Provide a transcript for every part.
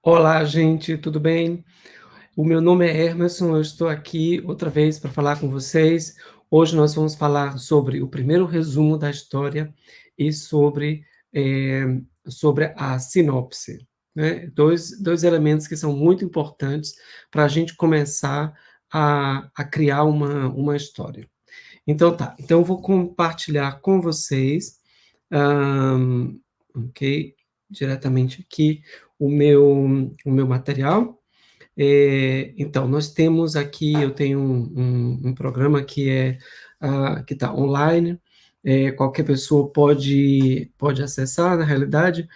Olá, gente, tudo bem? O meu nome é Emerson, eu estou aqui outra vez para falar com vocês. Hoje nós vamos falar sobre o primeiro resumo da história e eh, sobre a sinopse, né? Dois elementos que são muito importantes para a gente começar a criar uma história. Então tá, então eu vou compartilhar com vocês, hã, ok, diretamente aqui o meu material. Então, nós temos aqui eu tenho um programa que que está online, qualquer pessoa pode acessar, na realidade,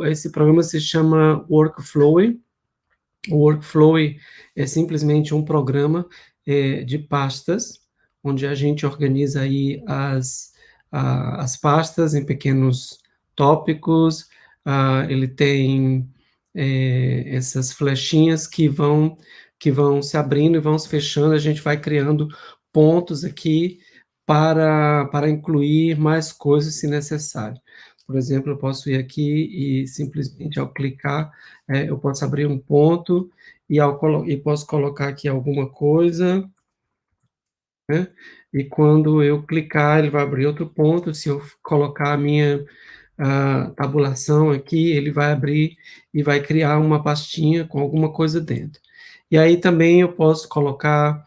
esse programa se chama Workflowy. O Workflowy é simplesmente um programa, de pastas, onde a gente organiza aí as pastas em pequenos tópicos. Ele tem, essas flechinhas que vão se abrindo e vão se fechando, a gente vai criando pontos aqui para incluir mais coisas se necessário. Por exemplo, eu posso ir aqui e simplesmente ao clicar, eu posso abrir um ponto e posso colocar aqui alguma coisa, né, e quando eu clicar, ele vai abrir outro ponto. Se eu colocar a minha, tabulação aqui, ele vai abrir e vai criar uma pastinha com alguma coisa dentro. E aí também eu posso colocar,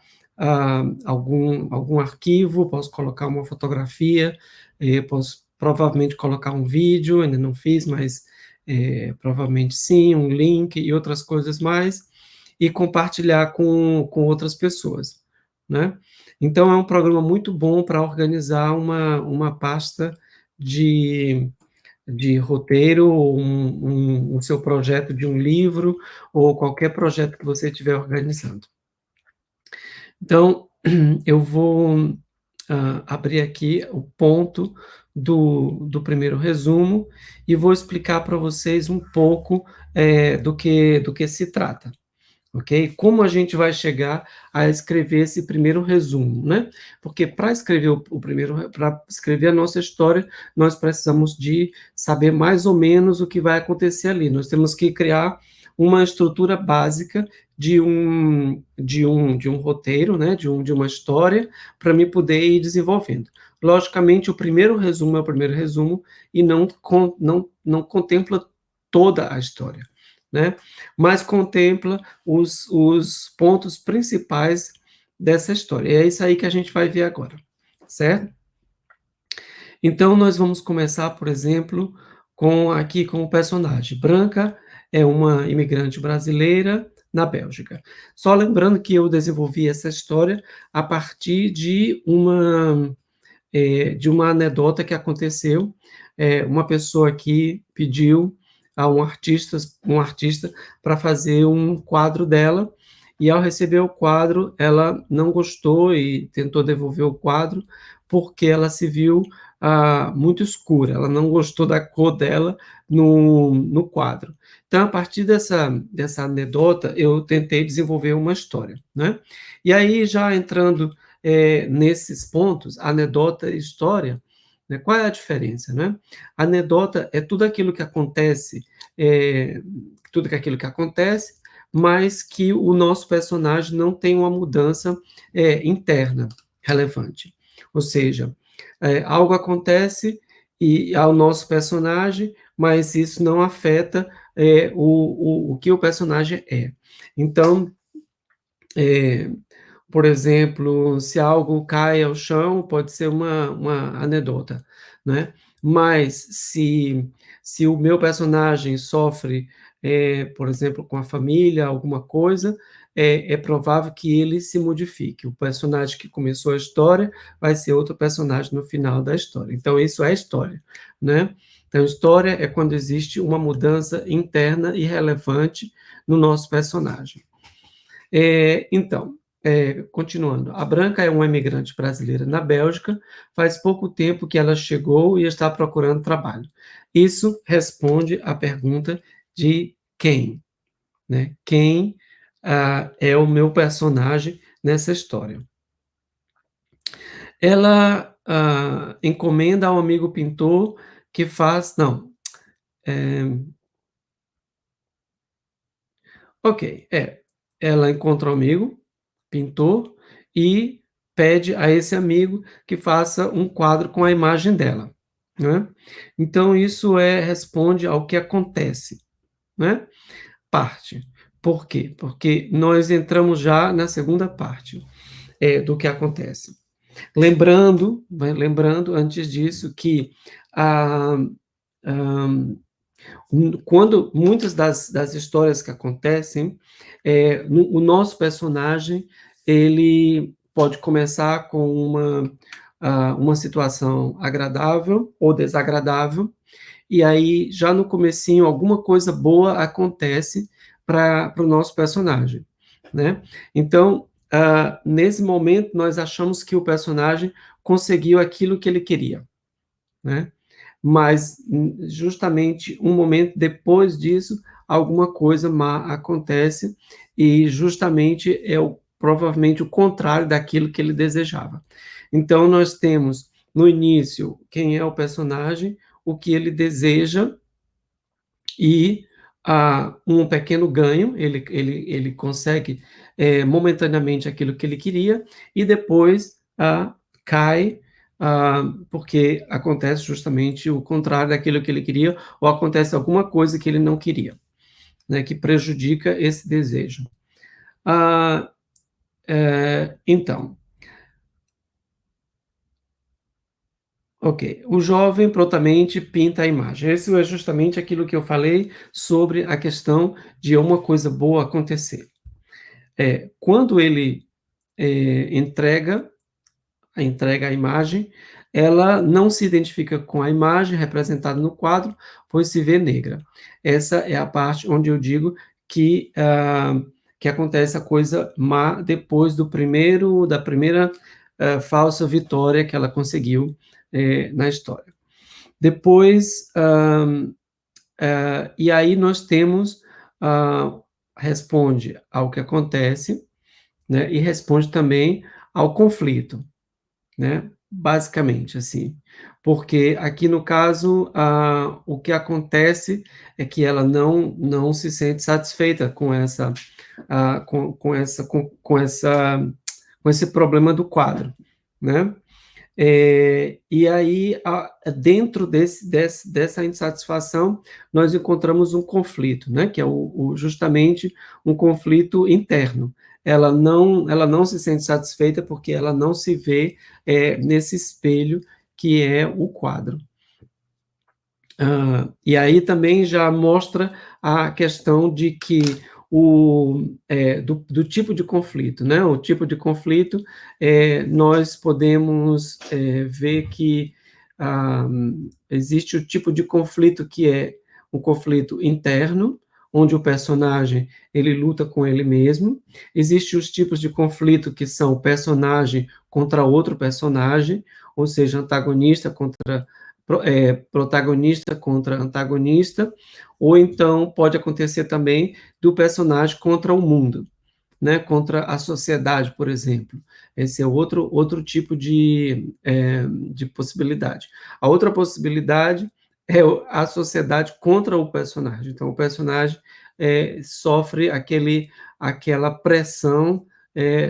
algum arquivo, posso colocar uma fotografia, posso provavelmente colocar um vídeo, ainda não fiz, mas, provavelmente sim, um link e outras coisas mais, e compartilhar com outras pessoas, né. Então é um programa muito bom para organizar uma pasta de roteiro, ou o seu projeto de um livro, ou qualquer projeto que você estiver organizando. Então, eu vou, abrir aqui o ponto do primeiro resumo e vou explicar para vocês um pouco, do que se trata. Ok? Como a gente vai chegar a escrever esse primeiro resumo, né? Porque para escrever para escrever a nossa história, nós precisamos de saber mais ou menos o que vai acontecer ali. Nós temos que criar uma estrutura básica de um roteiro, né? De uma história, para mim poder ir desenvolvendo. Logicamente, o primeiro resumo é o primeiro resumo e não contempla toda a história, né? Mas contempla os pontos principais dessa história. E é isso aí que a gente vai ver agora, certo? Então nós vamos começar, por exemplo, com o personagem. Branca é uma imigrante brasileira na Bélgica. Só lembrando que eu desenvolvi essa história a partir de uma anedota que aconteceu. Uma pessoa aqui pediu a um artista para fazer um quadro dela, e ao receber o quadro, ela não gostou e tentou devolver o quadro, porque ela se viu, muito escura, ela não gostou da cor dela no quadro. Então, a partir dessa anedota, eu tentei desenvolver uma história, né. E aí, já entrando nesses pontos, anedota e história, né, qual é a diferença, né? Anedota é eh, tudo aquilo que acontece, mas que o nosso personagem não tem uma mudança, interna relevante. Ou seja, algo acontece ao nosso personagem, mas isso não afeta, o que o personagem é. Então, eh por exemplo, se algo cai ao chão, pode ser uma anedota, né. Mas se o meu personagem sofre, por exemplo, com a família, alguma coisa, é provável que ele se modifique. O personagem que começou a história vai ser outro personagem no final da história. Então isso é história, né. Então história é quando existe uma mudança interna e relevante no nosso personagem. Então, continuando, a Branca é uma imigrante brasileira na Bélgica, faz pouco tempo que ela chegou e está procurando trabalho. Isso responde à pergunta de quem, né? Quem, é o meu personagem nessa história? Ela, encomenda ao amigo pintor que faz não, eh Ok, ela encontra um amigo, pintor, e pede a esse amigo que faça um quadro com a imagem dela, né. Então isso responde ao que acontece, né, parte. Por quê? Porque nós entramos já na segunda parte, do que acontece. Lembrando antes disso que, ah, hã quando muitas das histórias que acontecem, o nosso personagem, ele pode começar com uma situação agradável ou desagradável, e aí já no comecinho alguma coisa boa acontece para o nosso personagem, né. Então, nesse momento nós achamos que o personagem conseguiu aquilo que ele queria, né. Mas, justamente um momento depois disso, alguma coisa má acontece e justamente provavelmente o contrário daquilo que ele desejava. Então nós temos no início quem é o personagem, o que ele deseja e, um pequeno ganho, ele consegue, momentaneamente aquilo que ele queria e depois, cai, porque acontece justamente o contrário daquilo que ele queria ou acontece alguma coisa que ele não queria, né, que prejudica esse desejo. Ah, então, ok, o jovem prontamente pinta a imagem. Esse é justamente aquilo que eu falei sobre a questão de uma coisa boa acontecer. Quando ele, entrega a imagem, ela não se identifica com a imagem representada no quadro, pois se vê negra. Essa é a parte onde eu digo que acontece a coisa má depois da primeira, falsa vitória que ela conseguiu, na história. Depois, e aí nós temos, hã, responde ao que acontece, né, e responde também ao conflito, né, basicamente, assim. Porque aqui no caso, o que acontece é que ela não se sente satisfeita com essa, com esse problema do quadro, né. E aí, dentro dessa insatisfação, nós encontramos um conflito, né, que é justamente um conflito interno. Ela não se sente satisfeita, porque ela não se vê, nesse espelho que é o quadro. E aí também já mostra a questão de que do tipo de conflito, né, o tipo de conflito, nós podemos, ver que, ah, existe o tipo de conflito que é um conflito interno, onde o personagem, ele luta com ele mesmo. Existe os tipos de conflito que são personagem contra outro personagem, ou seja, antagonista contra protagonista contra antagonista, ou então pode acontecer também do personagem contra o mundo, né, contra a sociedade, por exemplo. Esse é outro tipo de possibilidade. A outra possibilidade é a sociedade contra o personagem. Então o personagem, sofre aquela pressão,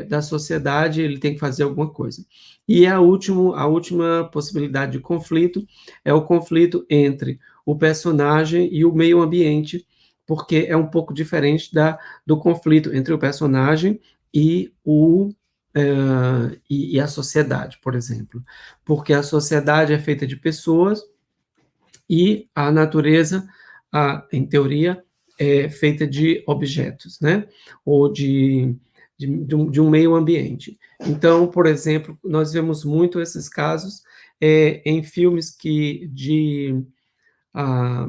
da sociedade, ele tem que fazer alguma coisa. E a última possibilidade de conflito é o conflito entre o personagem e o meio ambiente, porque é um pouco diferente do conflito entre o personagem e a sociedade, por exemplo. Porque a sociedade é feita de pessoas e a natureza, em teoria, é feita de objetos, né, ou de um meio ambiente. Então, por exemplo, nós vemos muito esses casos, em filmes ah,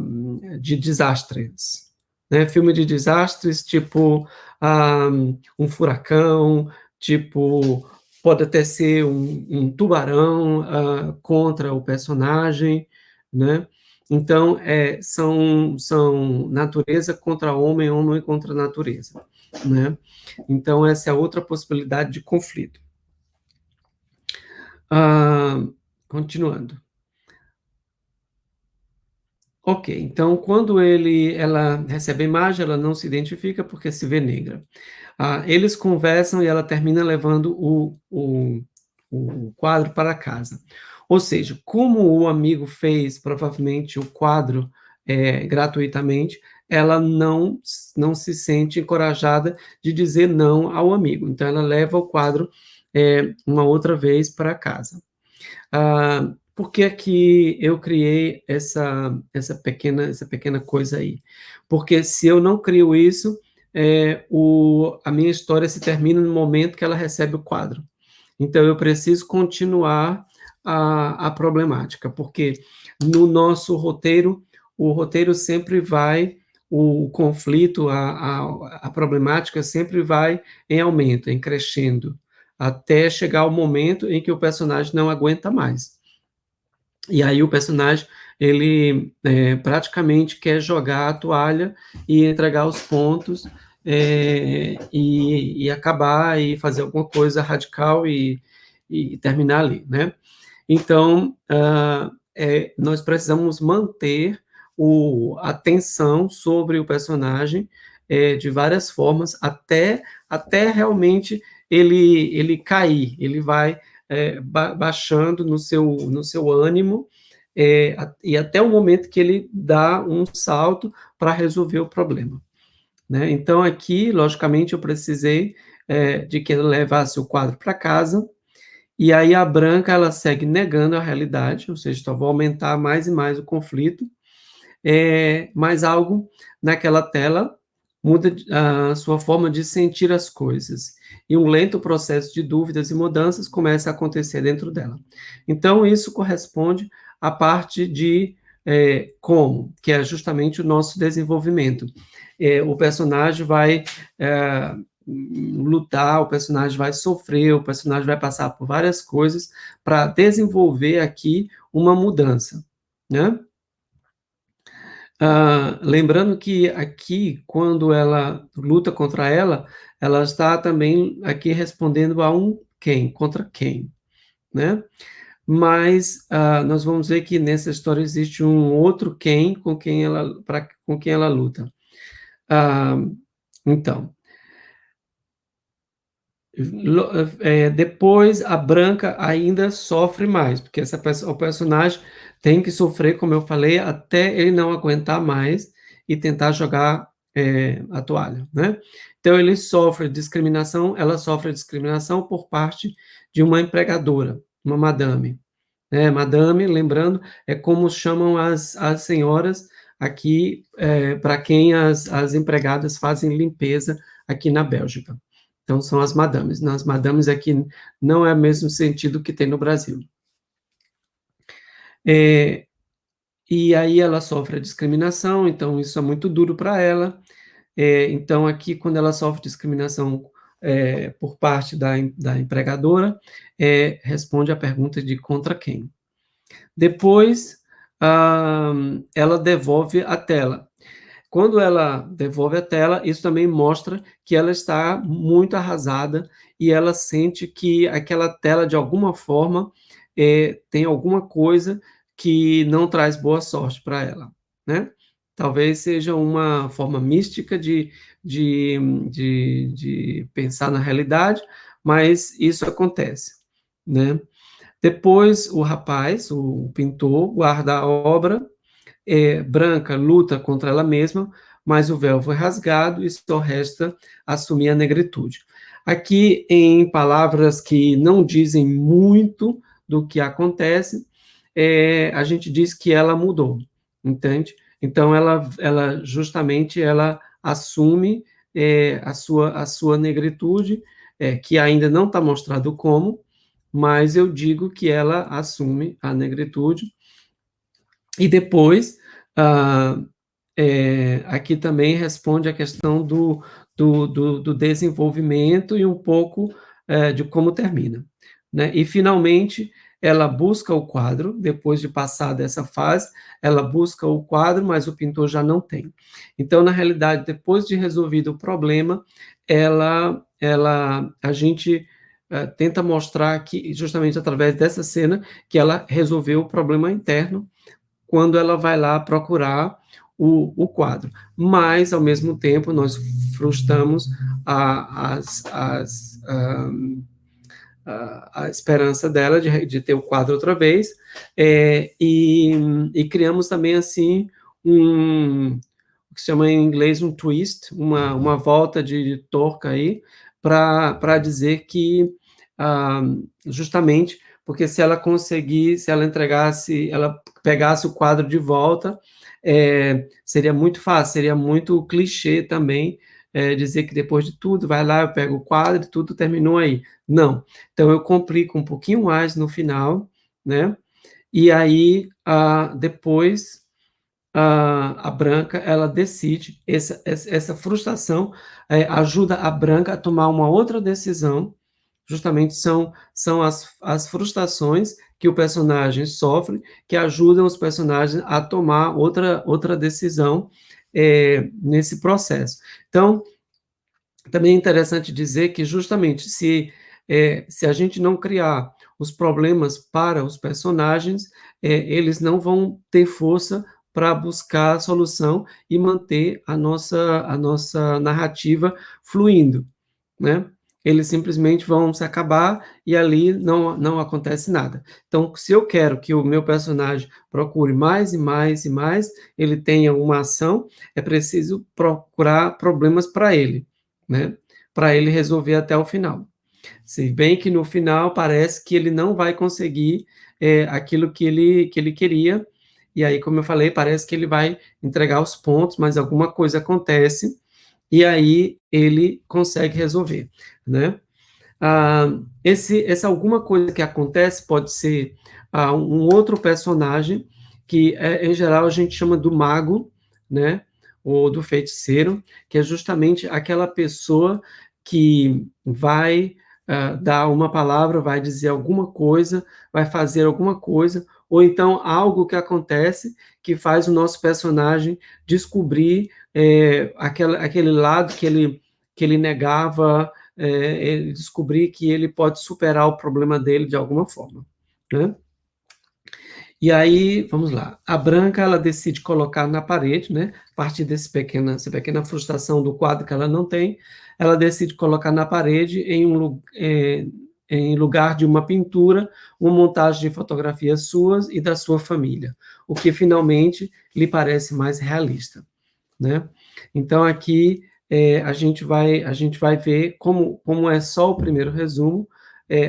de desastres, né, filme de desastres, tipo, ah, um furacão, tipo, pode até ser um tubarão, contra o personagem, né. Então, são natureza contra homem, homem contra natureza, né. Então essa é outra possibilidade de conflito. Ah, continuando. Ok, então quando ela recebe a imagem, ela não se identifica porque se vê negra. Eles conversam e ela termina levando o quadro para casa. Ou seja, como o amigo fez provavelmente o quadro gratuitamente, ela não se sente encorajada de dizer não ao amigo. Então, ela leva o quadro uma outra vez para casa. Por que que eu criei essa pequena coisa aí? Porque se eu não crio isso, a minha história se termina no momento que ela recebe o quadro. Então eu preciso continuar a problemática, porque no nosso roteiro, o roteiro sempre vai, o conflito, a problemática sempre vai em aumento, em crescendo, até chegar ao momento em que o personagem não aguenta mais. E aí o personagem, ele praticamente quer jogar a toalha e entregar os pontos, e acabar e fazer alguma coisa radical e terminar ali, né? Então, nós precisamos manter a tensão sobre o personagem de várias formas, até realmente ele cair, ele vai baixando no seu ânimo, e até o momento que ele dá um salto para resolver o problema. Né? Então, aqui, logicamente, eu precisei de que ele levasse o quadro para casa, e aí a branca ela segue negando a realidade, ou seja, só vou aumentar mais e mais o conflito, mas algo naquela tela muda a sua forma de sentir as coisas, e um lento processo de dúvidas e mudanças começa a acontecer dentro dela. Então, isso corresponde à parte de como, que é justamente o nosso desenvolvimento. O personagem vai lutar, o personagem vai sofrer, o personagem vai passar por várias coisas para desenvolver aqui uma mudança, né? Lembrando que aqui, quando ela luta contra ela, ela está também aqui respondendo a um quem, contra quem, né? Mas nós vamos ver que nessa história existe um outro quem com quem ela luta. Ah, então, depois a branca ainda sofre mais, porque o personagem tem que sofrer, como eu falei, até ele não aguentar mais e tentar jogar a toalha, né? Então ele sofre discriminação, ela sofre discriminação por parte de uma empregadora, uma madame, né? Madame, lembrando, é como chamam as senhoras aqui, para quem as empregadas fazem limpeza aqui na Bélgica. Então, são as madames. As madames aqui não é o mesmo sentido que tem no Brasil. E aí ela sofre a discriminação, então isso é muito duro para ela. Então, aqui, quando ela sofre discriminação por parte da empregadora, responde a pergunta de contra quem. Depois, ela devolve a tela. Quando ela devolve a tela, isso também mostra que ela está muito arrasada e ela sente que aquela tela, de alguma forma, tem alguma coisa que não traz boa sorte para ela, né? Talvez seja uma forma mística de, de pensar na realidade, mas isso acontece, né? Depois, o rapaz, o pintor, guarda a obra, branca luta contra ela mesma, mas o véu foi rasgado e só resta assumir a negritude. Aqui, em palavras que não dizem muito do que acontece, a gente diz que ela mudou, entende? Então, ela justamente ela assume a sua negritude, que ainda não está mostrado como, mas eu digo que ela assume a negritude, e depois, ah, aqui também responde a questão do desenvolvimento e um pouco de como termina, né? E, finalmente, ela busca o quadro, depois de passar dessa fase, ela busca o quadro, mas o pintor já não tem. Então, na realidade, depois de resolvido o problema, a gente tenta mostrar que, justamente através dessa cena, que ela resolveu o problema interno, quando ela vai lá procurar o quadro. Mas, ao mesmo tempo, nós frustramos a, as, as, a esperança dela de ter o quadro outra vez, e criamos também, assim, o que se chama em inglês um twist, uma volta de torca aí, para dizer que, ah, justamente, porque se ela conseguisse, se ela entregasse, ela pegasse o quadro de volta, seria muito fácil, seria muito clichê também, dizer que depois de tudo, vai lá, eu pego o quadro e tudo terminou aí. Não. Então eu complico um pouquinho mais no final, né? E aí, depois, a Branca, ela decide, essa frustração, ajuda a Branca a tomar uma outra decisão, justamente são as frustrações que o personagem sofre, que ajudam os personagens a tomar outra decisão, nesse processo. Então, também é interessante dizer que justamente se a gente não criar os problemas para os personagens, eles não vão ter força para buscar a solução e manter a nossa narrativa fluindo, né. Eles simplesmente vão se acabar e ali não acontece nada. Então, se eu quero que o meu personagem procure mais e mais e mais, ele tenha uma ação, é preciso procurar problemas para ele, né, para ele resolver até o final. Se bem que no final parece que ele não vai conseguir, aquilo que ele queria, e aí, como eu falei, parece que ele vai entregar os pontos, mas alguma coisa acontece, e aí ele consegue resolver, né. Essa alguma coisa que acontece pode ser, um outro personagem que, em geral, a gente chama do mago, né, ou do feiticeiro, que é justamente aquela pessoa que vai, dar uma palavra, vai dizer alguma coisa, vai fazer alguma coisa, ou então algo que acontece que faz o nosso personagem descobrir, aquele lado que ele negava, ele descobrir que ele pode superar o problema dele de alguma forma, né. E aí, vamos lá, a Branca, ela decide colocar na parede, né, a partir dessa pequena frustração do quadro que ela não tem, ela decide colocar na parede em lugar de uma pintura, uma montagem de fotografias suas e da sua família, o que finalmente lhe parece mais realista, né. Então aqui, a gente vai ver como é só o primeiro resumo,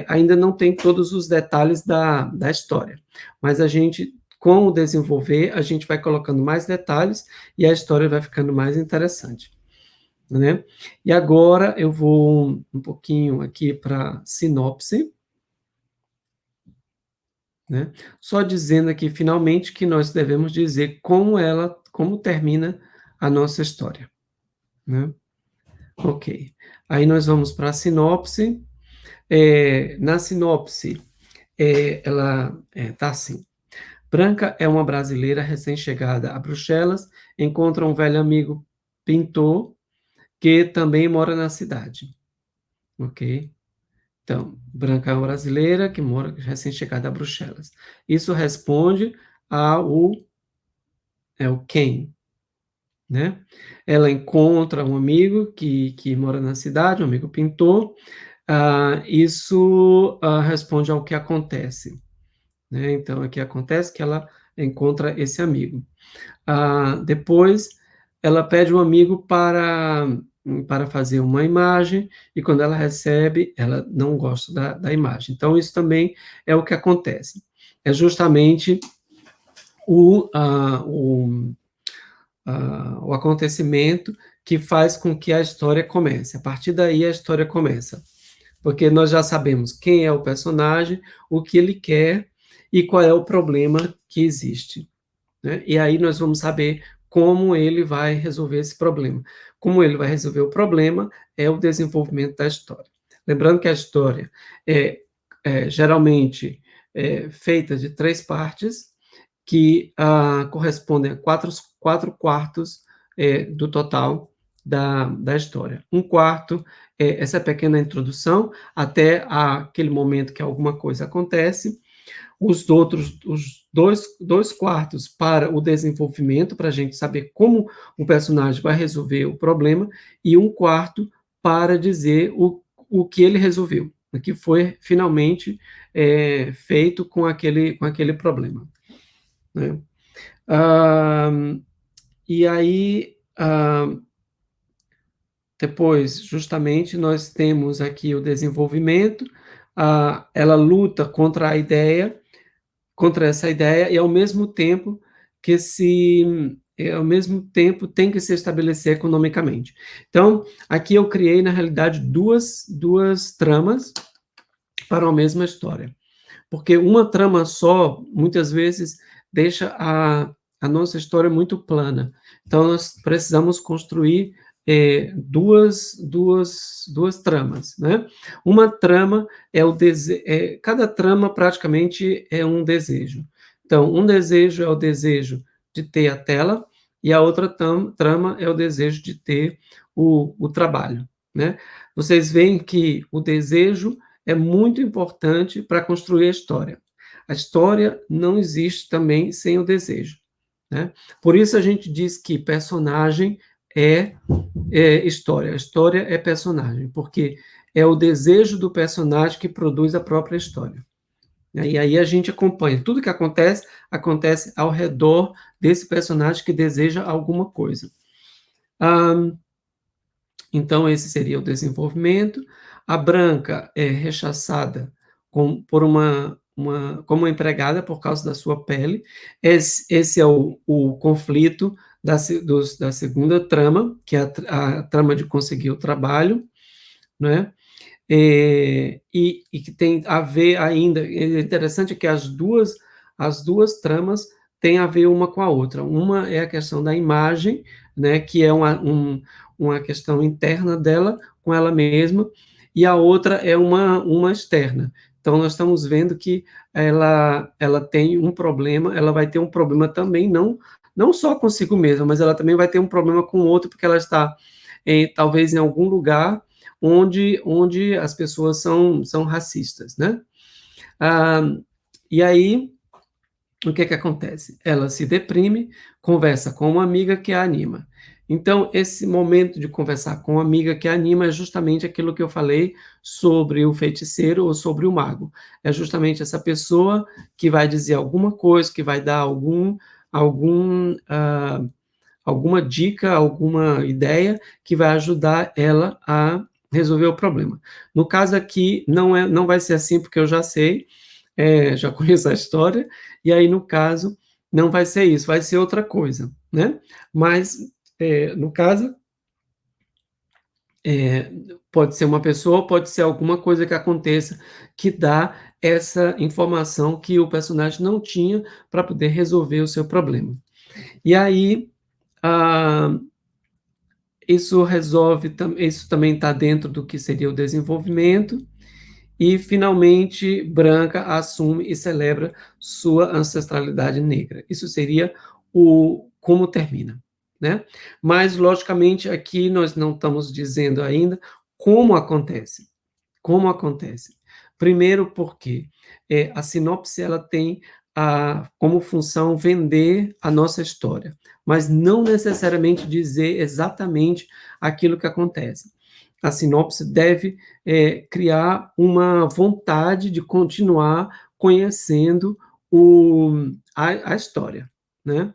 ainda não tem todos os detalhes da história, mas a gente, com o desenvolver, a gente vai colocando mais detalhes e a história vai ficando mais interessante, né. E agora eu vou um pouquinho aqui para sinopse, né, só dizendo aqui finalmente que nós devemos dizer como termina a nossa história, né. Ok. Aí nós vamos para a sinopse. Na sinopse, ela está assim: Branca é uma brasileira recém-chegada a Bruxelas, encontra um velho amigo pintor que também mora na cidade. Ok. Então, Branca é uma brasileira que mora recém-chegada a Bruxelas. Isso responde ao o quem, né? Ela encontra um amigo que mora na cidade, um amigo pintor. Isso responde ao que acontece, né? Então, aqui acontece que ela encontra esse amigo. Depois, ela pede um amigo para fazer uma imagem, e quando ela recebe, ela não gosta da imagem. Então, isso também é o que acontece. É justamente o acontecimento que faz com que a história comece. A partir daí, a história começa, porque nós já sabemos quem é o personagem, o que ele quer e qual é o problema que existe, né? E aí nós vamos saber como ele vai resolver esse problema. Como ele vai resolver o problema é o desenvolvimento da história. Lembrando que a história é geralmente feita de 3 partes, que correspondem a quatro quartos do total da história. Um quarto é essa pequena introdução, até aquele momento que alguma coisa acontece. os dois quartos para o desenvolvimento, para a gente saber como o personagem vai resolver o problema, e um quarto para dizer o que ele resolveu, o que foi finalmente feito com aquele problema, né? Ah, e aí, depois, justamente, nós temos aqui o desenvolvimento, ela luta contra a ideia, contra essa ideia, e ao mesmo tempo ao mesmo tempo tem que se estabelecer economicamente. Então, aqui eu criei, na realidade, duas tramas para uma mesma história. Porque uma trama só, muitas vezes, deixa a nossa história muito plana. Então, nós precisamos construir duas tramas, né? Uma trama cada trama praticamente é um desejo. Então, um desejo é o desejo de ter a tela, e a outra trama é o desejo de ter o trabalho, né? Vocês veem que o desejo é muito importante para construir a história. A história não existe também sem o desejo, né? Por isso a gente diz que personagem é história, a história é personagem, porque é o desejo do personagem que produz a própria história. E aí a gente acompanha, tudo que acontece, acontece ao redor desse personagem que deseja alguma coisa. Então, esse seria o desenvolvimento. A Branca é rechaçada como empregada por causa da sua pele. Esse é o conflito da segunda trama, que é a trama de conseguir o trabalho, né? E que tem a ver ainda, é interessante que as duas tramas têm a ver uma com a outra. Uma é a questão da imagem, né, que é uma questão interna dela, com ela mesma, e a outra é uma externa. Então, nós estamos vendo que ela tem um problema, ela vai ter um problema também, não só consigo mesma, mas ela também vai ter um problema com o outro, porque ela está, talvez, em algum lugar onde as pessoas são racistas, né? E aí, o que acontece? Ela se deprime, conversa com uma amiga que a anima. Então, esse momento de conversar com uma amiga que a anima é justamente aquilo que eu falei sobre o feiticeiro ou sobre o mago. É justamente essa pessoa que vai dizer alguma coisa, que vai dar alguma dica, alguma ideia que vai ajudar ela a resolver o problema. No caso aqui, não vai ser assim, porque eu já sei, já conheço a história, e aí, no caso, não vai ser isso, vai ser outra coisa, né? Mas, no caso, é, pode ser uma pessoa, pode ser alguma coisa que aconteça que dá essa informação que o personagem não tinha para poder resolver o seu problema. E aí, ah, isso também está dentro do que seria o desenvolvimento, e finalmente Branca assume e celebra sua ancestralidade negra. Isso seria como termina, né? Mas logicamente aqui nós não estamos dizendo ainda como acontece. Como acontece? Primeiro porque a sinopse ela tem como função vender a nossa história, mas não necessariamente dizer exatamente aquilo que acontece. A sinopse deve criar uma vontade de continuar conhecendo a história, né?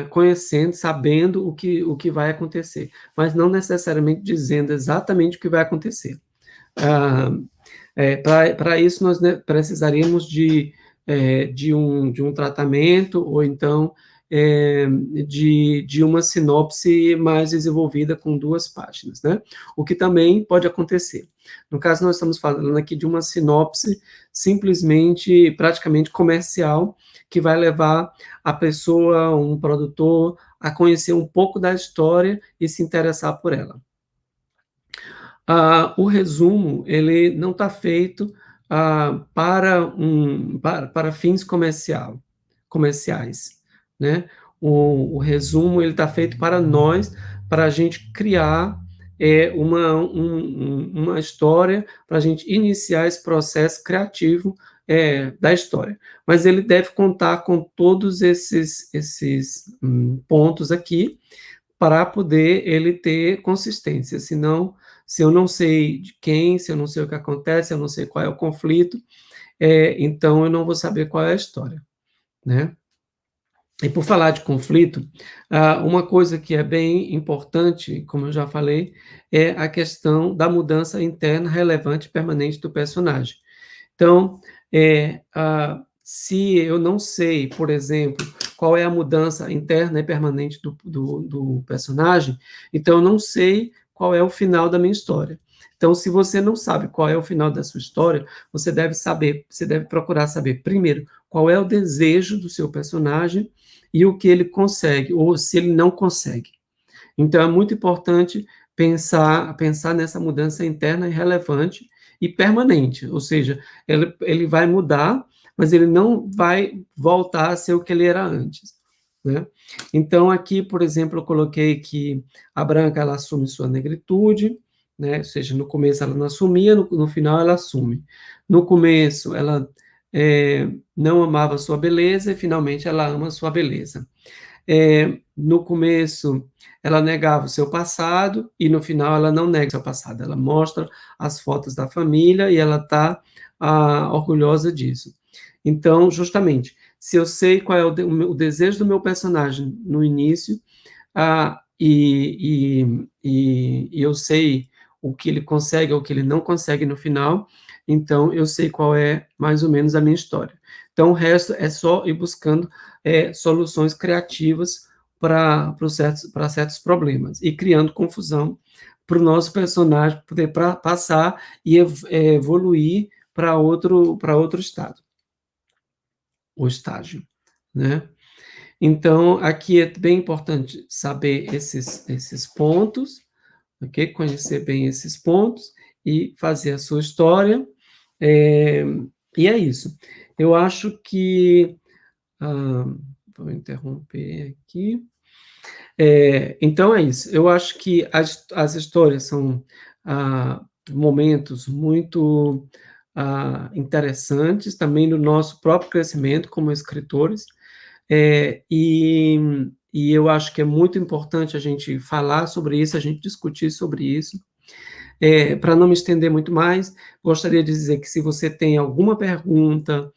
Conhecendo, sabendo o que vai acontecer, mas não necessariamente dizendo exatamente o que vai acontecer. Para isso, nós, né, precisaríamos de um tratamento, ou então de uma sinopse mais desenvolvida com 2 páginas, né? O que também pode acontecer. No caso, nós estamos falando aqui de uma sinopse simplesmente, praticamente comercial, que vai levar a pessoa, um produtor, a conhecer um pouco da história e se interessar por ela. O resumo, ele não está feito para fins comerciais, né? O resumo, ele está feito para nós, para a gente criar uma história, para a gente iniciar esse processo criativo da história. Mas ele deve contar com todos esses pontos aqui, para poder ele ter consistência, senão, se eu não sei de quem, se eu não sei o que acontece, eu não sei qual é o conflito, então eu não vou saber qual é a história, né. E por falar de conflito, uma coisa que é bem importante, como eu já falei, é a questão da mudança interna relevante e permanente do personagem. Então, se eu não sei, por exemplo, qual é a mudança interna e permanente do personagem, então eu não sei qual é o final da minha história. Então, se você não sabe qual é o final da sua história, você deve procurar saber, primeiro, qual é o desejo do seu personagem e o que ele consegue, ou se ele não consegue. Então, é muito importante pensar nessa mudança interna e relevante e permanente, ou seja, ele vai mudar, mas ele não vai voltar a ser o que ele era antes, né. Então aqui, por exemplo, eu coloquei que a Branca, ela assume sua negritude, né, ou seja, no começo ela não assumia, no final ela assume. No começo ela, não amava sua beleza e finalmente ela ama sua beleza. No começo, ela negava o seu passado e no final ela não nega o seu passado, ela mostra as fotos da família e ela está orgulhosa disso. Então, justamente, se eu sei qual é o desejo do meu personagem no início, e eu sei o que ele consegue ou o que ele não consegue no final, então eu sei qual é mais ou menos a minha história. Então o resto é só ir buscando soluções criativas para certos problemas e criando confusão para o nosso personagem poder passar e evoluir para outro estado, o estágio, né? Então, aqui é bem importante saber esses pontos, ok? Conhecer bem esses pontos e fazer a sua história. Eh, e é isso. Eu acho que. ah, Vou interromper aqui. Então é isso. Eu acho que as histórias são momentos muito interessantes também no nosso próprio crescimento como escritores. E eu acho que é muito importante a gente falar sobre isso, a gente discutir sobre isso. Para não me estender muito mais, gostaria de dizer que se você tem alguma pergunta,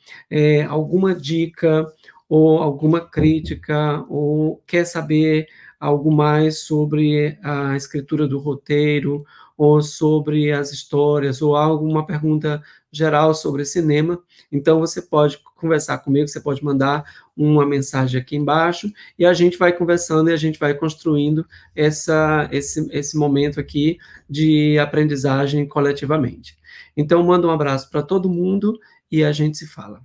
alguma dica, ou alguma crítica, ou quer saber algo mais sobre a escritura do roteiro, ou sobre as histórias, ou alguma pergunta geral sobre cinema, então você pode conversar comigo, você pode mandar uma mensagem aqui embaixo, e a gente vai conversando e a gente vai construindo esse momento aqui de aprendizagem coletivamente. Então, mando um abraço para todo mundo e a gente se fala.